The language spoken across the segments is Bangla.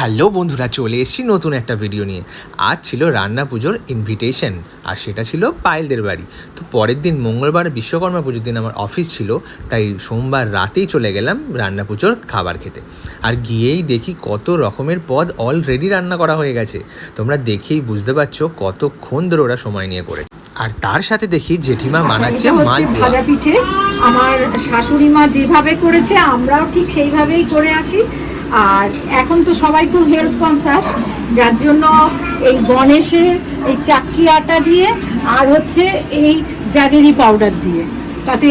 হ্যালো বন্ধুরা, চলে এসেছি নতুন একটা ভিডিও নিয়ে। আজ ছিল রান্না পুজোর ইনভিটেশন, আর সেটা ছিল পায়েলদের বাড়ি। তো পরের দিন মঙ্গলবার বিশ্বকর্মা পুজোর দিন আমার অফিস ছিল, তাই সোমবার রাতেই চলে গেলাম রান্না পুজোর খাবার খেতে। আর গিয়েই দেখি কত রকমের পদ অলরেডি রান্না করা হয়ে গেছে। তোমরা দেখেই বুঝতে পারছো কতক্ষণ ধরে ওরা সময় নিয়ে করেছে। আর তার সাথে দেখি জেঠিমা বানাচ্ছে মালপোয়া। ভাজা পিঠে আমার শাশুড়ি মা যেভাবে করেছে আমরাও ঠিক সেইভাবেই করে আসি। আর এখন তো সবাই খুব হেলথ কনসাস, যার জন্য এই গণেশের এই চাক্কি আটা দিয়ে আর হচ্ছে এই জাগেরি পাউডার দিয়ে, তাতে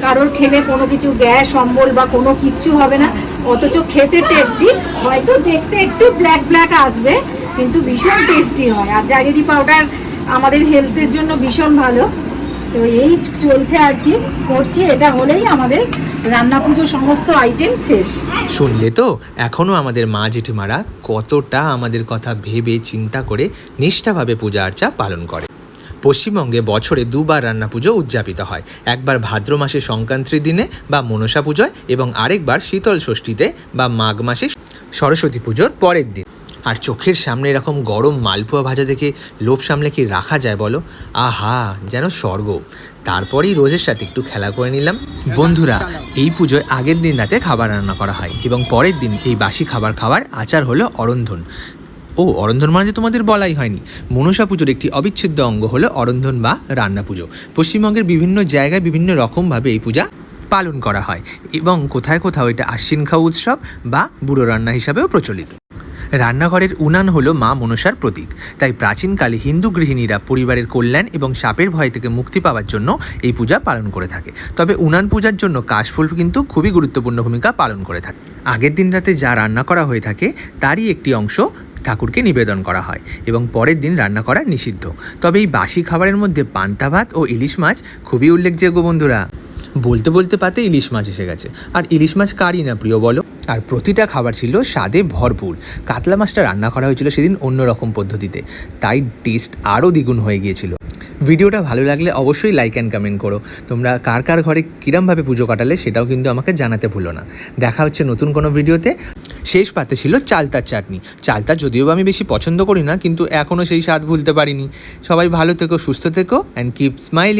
কারোর খেলে কোনো কিছু গ্যাস অম্বল বা কোনো কিচ্ছু হবে না, অথচ খেতে টেস্টি। হয়তো দেখতে একটু ব্ল্যাক ব্ল্যাক আসবে, কিন্তু ভীষণ টেস্টি হয়। আর জাগেরি পাউডার আমাদের হেলথের জন্য ভীষণ ভালো। তো এই চলছে আর কি করছি, এটা হলেই আমাদের রান্না পুজো সমস্ত আইটেম শেষ। শুনলে তো, এখনও আমাদের মা জেঠিমারা কতটা আমাদের কথা ভেবে চিন্তা করে নিষ্ঠাভাবে পূজা আর্চা পালন করে। পশ্চিমবঙ্গে বছরে দুবার রান্না পুজো উদযাপিত হয়, একবার ভাদ্র মাসে সংক্রান্তির দিনে বা মনসা পুজোয়, এবং আরেকবার শীতল ষষ্ঠীতে বা মাঘ মাসে সরস্বতী পুজোর পরের দিন। আর চোখের সামনে এরকম গরম মালপোয়া ভাজা দেখে লোভ সামলে কি রাখা যায় বলো? আহা, যেন স্বর্গ। তারপরেই রোজের সাথে একটু খেলা করে নিলাম। বন্ধুরা, এই পুজোয় আগের দিন রাতে খাবার রান্না করা হয় এবং পরের দিন এই বাসি খাবার খাওয়ার আচার হলো অরন্ধন। অরন্ধন মানে তোমাদের বলাই হয়নি, মনসা পুজোর একটি অবিচ্ছেদ্য অঙ্গ হলো অরন্ধন বা রান্না পুজো। পশ্চিমবঙ্গের বিভিন্ন জায়গায় বিভিন্ন রকমভাবে এই পূজা পালন করা হয় এবং কোথায় কোথাও এটা আশ্বিন খাওয়া উৎসব বা বুড়ো রান্না হিসাবেও প্রচলিত। রান্নাঘরের উনান হলো মা মনসার প্রতীক, তাই প্রাচীনকালে হিন্দু গৃহিণীরা পরিবারের কল্যাণ এবং সাপের ভয় থেকে মুক্তি পাওয়ার জন্য এই পূজা পালন করে থাকে। তবে উনান পূজার জন্য কাশফুল কিন্তু খুবই গুরুত্বপূর্ণ ভূমিকা পালন করে থাকে। আগের দিন রাতে যা রান্না করা হয়ে থাকে তারই একটি অংশ ঠাকুরকে নিবেদন করা হয় এবং পরের দিন রান্না করা নিষিদ্ধ। তবে এই বাসি খাবারের মধ্যে পান্তা ভাত ও ইলিশ মাছ খুবই উল্লেখযোগ্য। বন্ধুরা, বলতে বলতে পাতে ইলিশ মাছ এসে গেছে। আর ইলিশ মাছ কারই না প্রিয় বলো? আর প্রতিটা খাবার ছিল স্বাদে ভরপুর। কাতলা মাছটা রান্না করা হয়েছিল সেদিন অন্যরকম পদ্ধতিতে, তাই টেস্ট আরও দ্বিগুণ হয়ে গিয়েছিল। ভিডিওটা ভালো লাগলে অবশ্যই লাইক অ্যান্ড কমেন্ট করো। তোমরা কার কার ঘরে কীরমভাবে পুজো কাটালে সেটাও কিন্তু আমাকে জানাতে ভুলো না। দেখা হচ্ছে নতুন কোনো ভিডিওতে। শেষ পাতে ছিল চালতার চাটনি। চালতা যদিও আমি বেশি পছন্দ করি না, কিন্তু এখনও সেই স্বাদ ভুলতে পারিনি। সবাই ভালো থেকো, সুস্থ থেকো, অ্যান্ড কিপ স্মাইলিং।